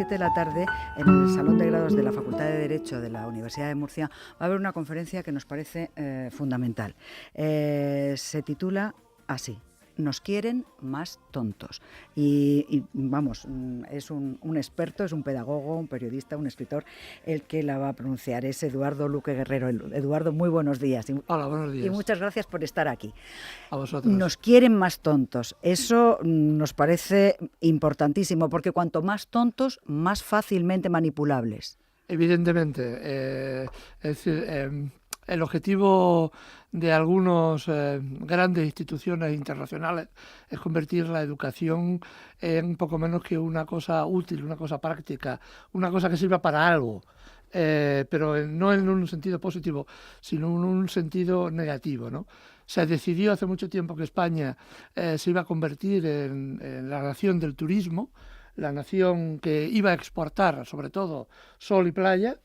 7 de la tarde, en el Salón de Grados de la Facultad de Derecho de la Universidad de Murcia, va a haber una conferencia que nos parece fundamental. Se titula así: Nos quieren más tontos. Y vamos, es un experto, es un pedagogo, un periodista, un escritor, el que la va a pronunciar. Es Eduardo Luque Guerrero. Eduardo, muy buenos días. Hola, buenos días. Y muchas gracias por estar aquí. A vosotros. Nos quieren más tontos. Eso nos parece importantísimo, porque cuanto más tontos, más fácilmente manipulables. Evidentemente. Es decir, el objetivo de algunas grandes instituciones internacionales es convertir la educación en poco menos que una cosa útil, una cosa práctica, una cosa que sirva para algo, pero no en un sentido positivo, sino en un sentido negativo, ¿no? Se decidió hace mucho tiempo que España se iba a convertir en la nación del turismo, la nación que iba a exportar sobre todo sol y playa,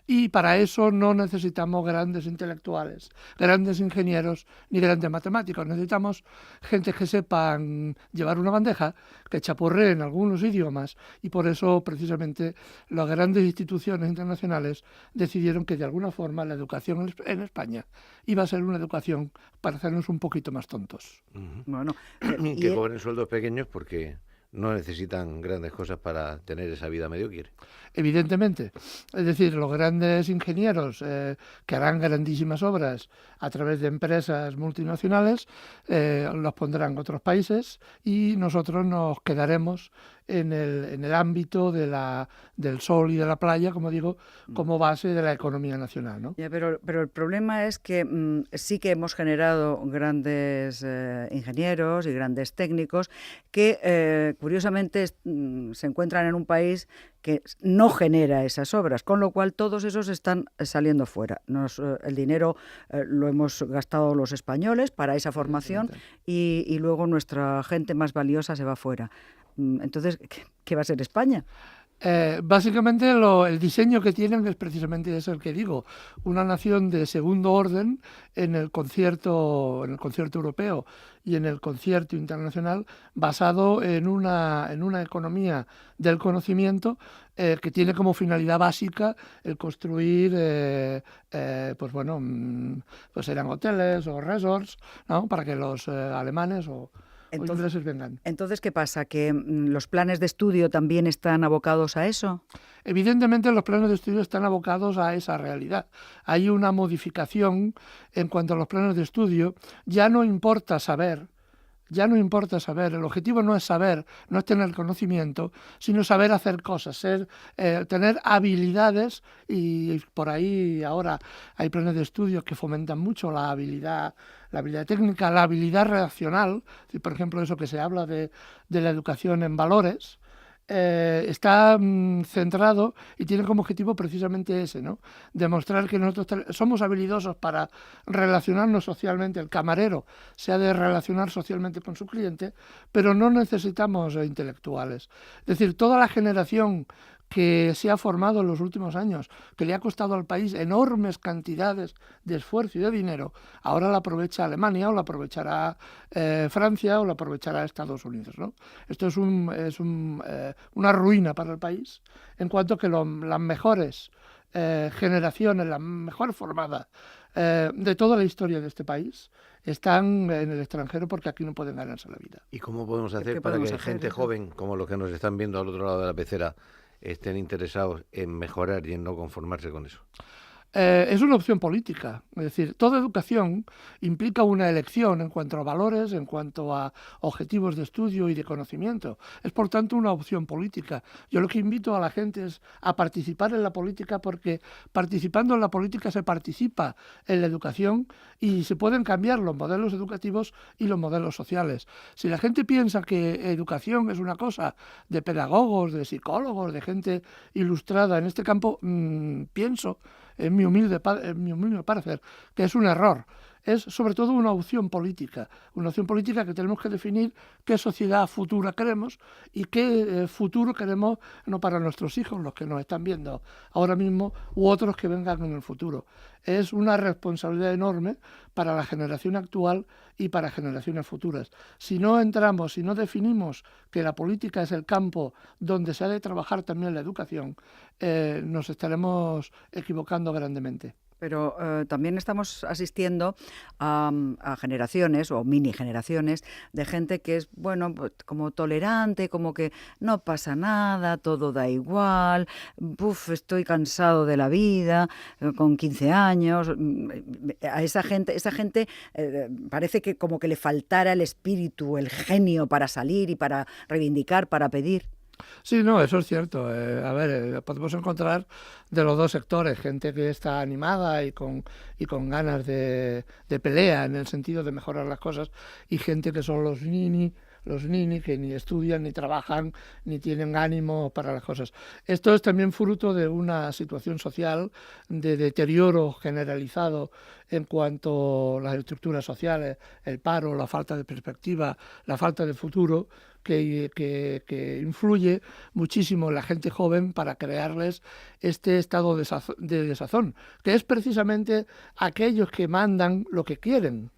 y para eso no necesitamos grandes intelectuales, grandes ingenieros ni grandes matemáticos. Necesitamos gente que sepan llevar una bandeja, que chapurreen algunos idiomas, y por eso precisamente las grandes instituciones internacionales decidieron que de alguna forma la educación en España iba a ser una educación para hacernos un poquito más tontos. Bueno, que cobren sueldos pequeños porque no necesitan grandes cosas para tener esa vida mediocre. Evidentemente. Es decir, los grandes ingenieros que harán grandísimas obras a través de empresas multinacionales los pondrán otros países y nosotros nos quedaremos en el ámbito del sol y de la playa, como digo, como base de la economía nacional, ¿no? Ya, pero el problema es que sí que hemos generado grandes ingenieros y grandes técnicos que curiosamente se encuentran en un país que no genera esas obras, con lo cual todos esos están saliendo fuera. El dinero lo hemos gastado los españoles para esa formación y luego nuestra gente más valiosa se va fuera. Entonces, ¿qué va a ser España? Básicamente el diseño que tienen es precisamente eso el que digo, una nación de segundo orden en el concierto europeo y en el concierto internacional, basado en una economía del conocimiento que tiene como finalidad básica el construir pues serán hoteles o resorts, ¿no? Para que los alemanes o ingleses vengan. Entonces, ¿qué pasa? ¿Que los planes de estudio también están abocados a eso? Evidentemente los planes de estudio están abocados a esa realidad. Hay una modificación en cuanto a los planes de estudio. Ya no importa saber, el objetivo no es saber, no es tener conocimiento, sino saber hacer cosas, tener habilidades, y por ahí ahora hay planes de estudio que fomentan mucho la habilidad técnica, la habilidad relacional, por ejemplo eso que se habla de la educación en valores. Está centrado y tiene como objetivo precisamente ese, ¿no? Demostrar que nosotros somos habilidosos para relacionarnos socialmente. El camarero se ha de relacionar socialmente con su cliente, pero no necesitamos intelectuales. Es decir, toda la generación que se ha formado en los últimos años, que le ha costado al país enormes cantidades de esfuerzo y de dinero, ahora la aprovecha Alemania o la aprovechará Francia o la aprovechará Estados Unidos, ¿no? Esto es una ruina para el país, en cuanto que las mejores generaciones, las mejor formadas de toda la historia de este país están en el extranjero porque aquí no pueden ganarse la vida. ¿Y cómo podemos hacer para que gente joven, como los que nos están viendo al otro lado de la pecera, estén interesados en mejorar y en no conformarse con eso? Es una opción política, es decir, toda educación implica una elección en cuanto a valores, en cuanto a objetivos de estudio y de conocimiento. Es, por tanto, una opción política. Yo lo que invito a la gente es a participar en la política, porque participando en la política se participa en la educación y se pueden cambiar los modelos educativos y los modelos sociales. Si la gente piensa que educación es una cosa de pedagogos, de psicólogos, de gente ilustrada en este campo, pienso, en mi humilde parecer, que es un error. es sobre todo una opción política que tenemos que definir qué sociedad futura queremos y qué futuro queremos, no para nuestros hijos, los que nos están viendo ahora mismo, u otros que vengan en el futuro. Es una responsabilidad enorme para la generación actual y para generaciones futuras. Si no entramos, si no definimos que la política es el campo donde se ha de trabajar también la educación, nos estaremos equivocando grandemente. Pero también estamos asistiendo a generaciones o mini generaciones de gente que es, bueno, pues, como tolerante, como que no pasa nada, todo da igual, estoy cansado de la vida, con 15 años. A esa gente parece que como que le faltara el espíritu, el genio para salir y para reivindicar, para pedir. Sí, no, eso es cierto. Podemos encontrar de los dos sectores, gente que está animada y con ganas de pelea en el sentido de mejorar las cosas, y gente que son los nini, que ni estudian, ni trabajan, ni tienen ánimo para las cosas. Esto es también fruto de una situación social de deterioro generalizado en cuanto a las estructuras sociales, el paro, la falta de perspectiva, la falta de futuro, que influye muchísimo en la gente joven para crearles este estado de desazón, que es precisamente aquellos que mandan lo que quieren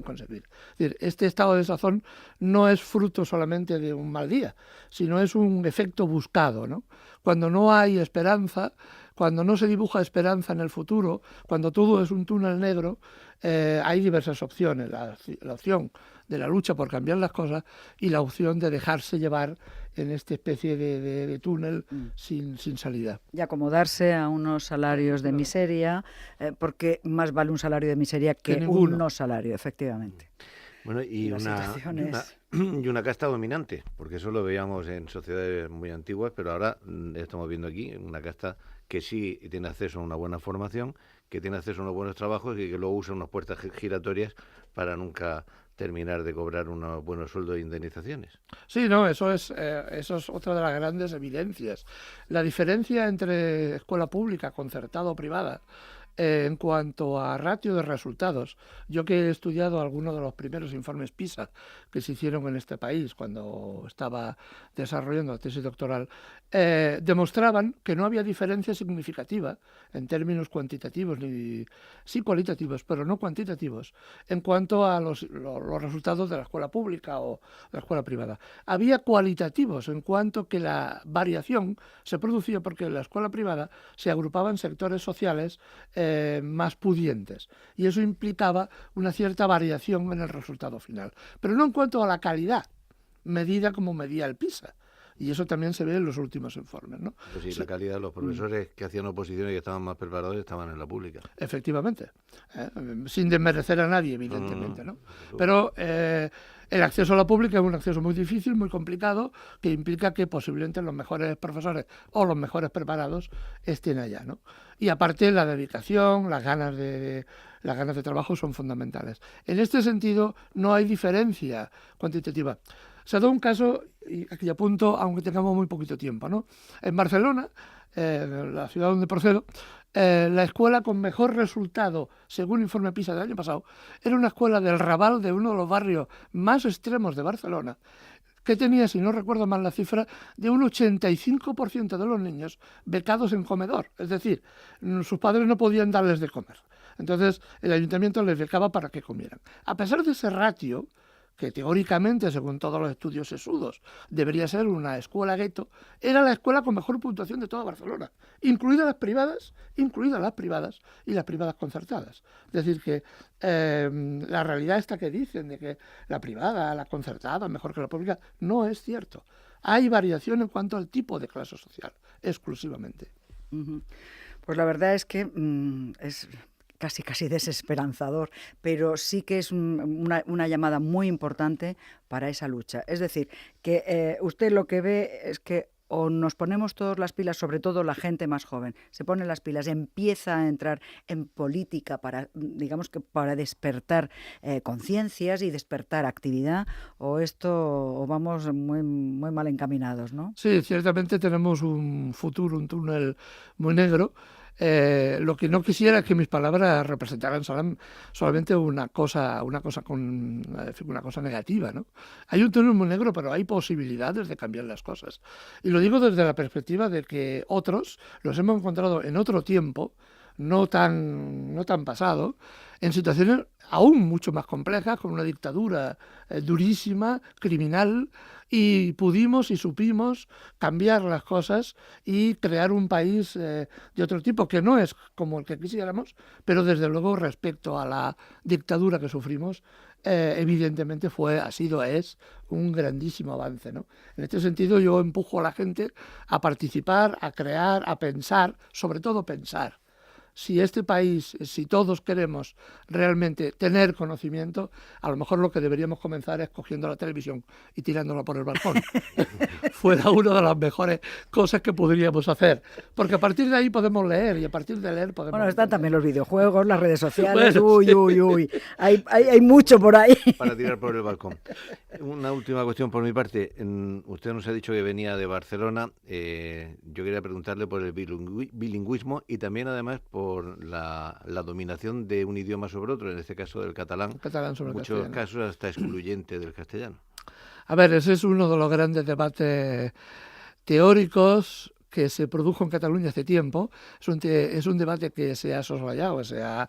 conseguir. Es decir, este estado de desazón no es fruto solamente de un mal día, sino es un efecto buscado, ¿no? Cuando no hay esperanza, cuando no se dibuja esperanza en el futuro, cuando todo es un túnel negro, hay diversas opciones. La opción de la lucha por cambiar las cosas y la opción de dejarse llevar en esta especie de túnel sin salida. Y acomodarse a unos salarios de miseria, porque más vale un salario de miseria que un no salario, efectivamente. Bueno, y una casta dominante, porque eso lo veíamos en sociedades muy antiguas, pero ahora estamos viendo aquí una casta que sí tiene acceso a una buena formación, que tiene acceso a unos buenos trabajos y que luego usa unas puertas giratorias para nunca terminar de cobrar unos buenos sueldos e indemnizaciones. Sí, no, eso es otra de las grandes evidencias. La diferencia entre escuela pública, concertada o privada, en cuanto a ratio de resultados, yo que he estudiado algunos de los primeros informes PISA que se hicieron en este país cuando estaba desarrollando la tesis doctoral, demostraban que no había diferencia significativa en términos cuantitativos, sí cualitativos, pero no cuantitativos, en cuanto a los resultados de la escuela pública o de la escuela privada. Había cualitativos en cuanto que la variación se producía porque en la escuela privada se agrupaban sectores sociales más pudientes, y eso implicaba una cierta variación en el resultado final, pero no en cuanto a la calidad medida como medía el PISA, y eso también se ve en los últimos informes, ¿no? Pues sí, sí. La calidad de los profesores que hacían oposición y que estaban más preparados estaban en la pública. Efectivamente, sin desmerecer a nadie, evidentemente, ¿no? Pero el acceso a la pública es un acceso muy difícil, muy complicado, que implica que posiblemente los mejores profesores o los mejores preparados estén allá, ¿no? Y aparte la dedicación, las ganas de trabajo son fundamentales. En este sentido no hay diferencia cuantitativa. Se ha dado un caso, y aquí apunto, aunque tengamos muy poquito tiempo, ¿no? En Barcelona, la ciudad donde procedo, la escuela con mejor resultado, según el informe PISA del año pasado, era una escuela del Raval, de uno de los barrios más extremos de Barcelona, que tenía, si no recuerdo mal la cifra, de un 85% de los niños becados en comedor. Es decir, sus padres no podían darles de comer. Entonces, el ayuntamiento les becaba para que comieran. A pesar de ese ratio, que teóricamente, según todos los estudios sesudos, debería ser una escuela gueto, era la escuela con mejor puntuación de toda Barcelona, incluidas las privadas y las privadas concertadas. Es decir, que la realidad esta que dicen de que la privada, la concertada, mejor que la pública, no es cierto. Hay variación en cuanto al tipo de clase social, exclusivamente. Pues la verdad es que es casi desesperanzador, pero sí que es una llamada muy importante para esa lucha. Es decir, que usted lo que ve es que o nos ponemos todas las pilas, sobre todo la gente más joven, se pone las pilas, empieza a entrar en política para, digamos que para despertar conciencias y despertar actividad, o vamos muy, muy mal encaminados, ¿no? Sí, ciertamente tenemos un futuro, un túnel muy negro. Lo que no quisiera es que mis palabras representaran solamente una cosa negativa, ¿no? Hay un tono muy negro, pero hay posibilidades de cambiar las cosas. Y lo digo desde la perspectiva de que otros los hemos encontrado en otro tiempo, no tan pasado, en situaciones aún mucho más complejas, con una dictadura durísima, criminal, y pudimos y supimos cambiar las cosas y crear un país de otro tipo, que no es como el que quisiéramos, pero desde luego respecto a la dictadura que sufrimos, evidentemente es un grandísimo avance, ¿no? En este sentido yo empujo a la gente a participar, a crear, a pensar, sobre todo pensar. Si este país, si todos queremos realmente tener conocimiento, a lo mejor lo que deberíamos comenzar es cogiendo la televisión y tirándola por el balcón. Fuera una de las mejores cosas que podríamos hacer. Porque a partir de ahí podemos leer y a partir de leer podemos... Bueno, están también los videojuegos, las redes sociales, Bueno, uy. Hay mucho por ahí. Para tirar por el balcón. Una última cuestión por mi parte. Usted nos ha dicho que venía de Barcelona. Yo quería preguntarle por el bilingüismo y también además por la dominación de un idioma sobre otro, en este caso del catalán. Sobre en muchos castellano. casos hasta excluyente del castellano. A ver, ese es uno de los grandes debates teóricos que se produjo en Cataluña hace tiempo. Es un debate que se ha soslayado, se ha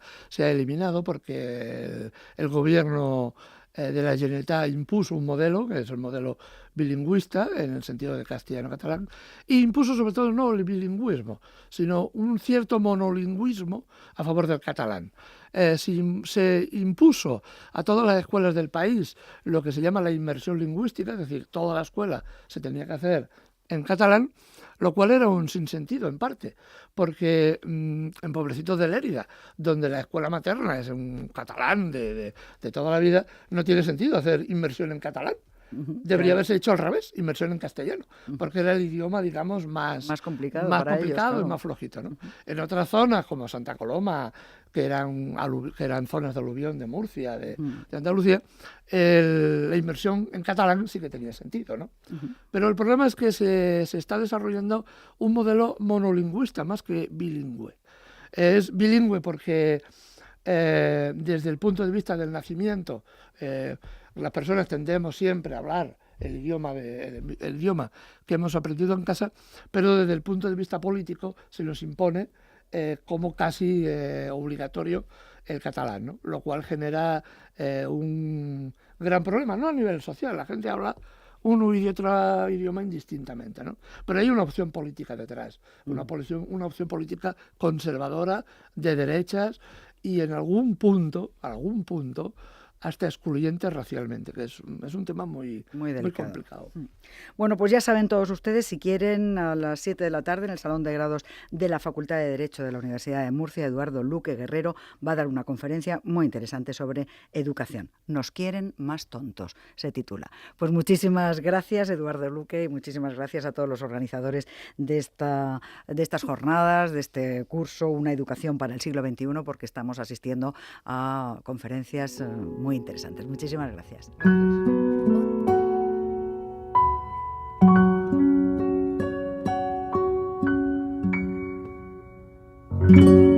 eliminado porque el gobierno de la Generalitat impuso un modelo, que es el modelo bilingüista, en el sentido de castellano-catalán, e impuso sobre todo no el bilingüismo, sino un cierto monolingüismo a favor del catalán. Se impuso a todas las escuelas del país lo que se llama la inmersión lingüística, es decir, toda la escuela se tenía que hacer en catalán, lo cual era un sinsentido en parte, porque en Pobrecitos de Lérida, donde la escuela materna es un catalán de toda la vida, no tiene sentido hacer inmersión en catalán. Debería haberse hecho al revés, inmersión en castellano, porque era el idioma, digamos, más complicado, ellos, claro. Y más flojito, ¿no? En otras zonas, como Santa Coloma, que eran zonas de aluvión de Murcia, de Andalucía, la inmersión en catalán sí que tenía sentido, ¿no? Pero el problema es que se está desarrollando un modelo monolingüista más que bilingüe. Es bilingüe porque desde el punto de vista del nacimiento, las personas tendemos siempre a hablar el idioma que hemos aprendido en casa, pero desde el punto de vista político se nos impone como casi obligatorio el catalán, ¿no? Lo cual genera un gran problema, no a nivel social, la gente habla uno y otro idioma indistintamente, ¿no? Pero hay una opción política detrás, una opción política conservadora, de derechas, y en algún punto, hasta excluyente racialmente, que es un tema muy complicado. Bueno, pues ya saben todos ustedes, si quieren, a las 7 de la tarde en el Salón de Grados de la Facultad de Derecho de la Universidad de Murcia, Eduardo Luque Guerrero va a dar una conferencia muy interesante sobre educación. Nos quieren más tontos, se titula. Pues muchísimas gracias, Eduardo Luque, y muchísimas gracias a todos los organizadores de estas jornadas, de este curso, Una educación para el siglo XXI, porque estamos asistiendo a conferencias muy interesantes. Muchísimas gracias. Gracias.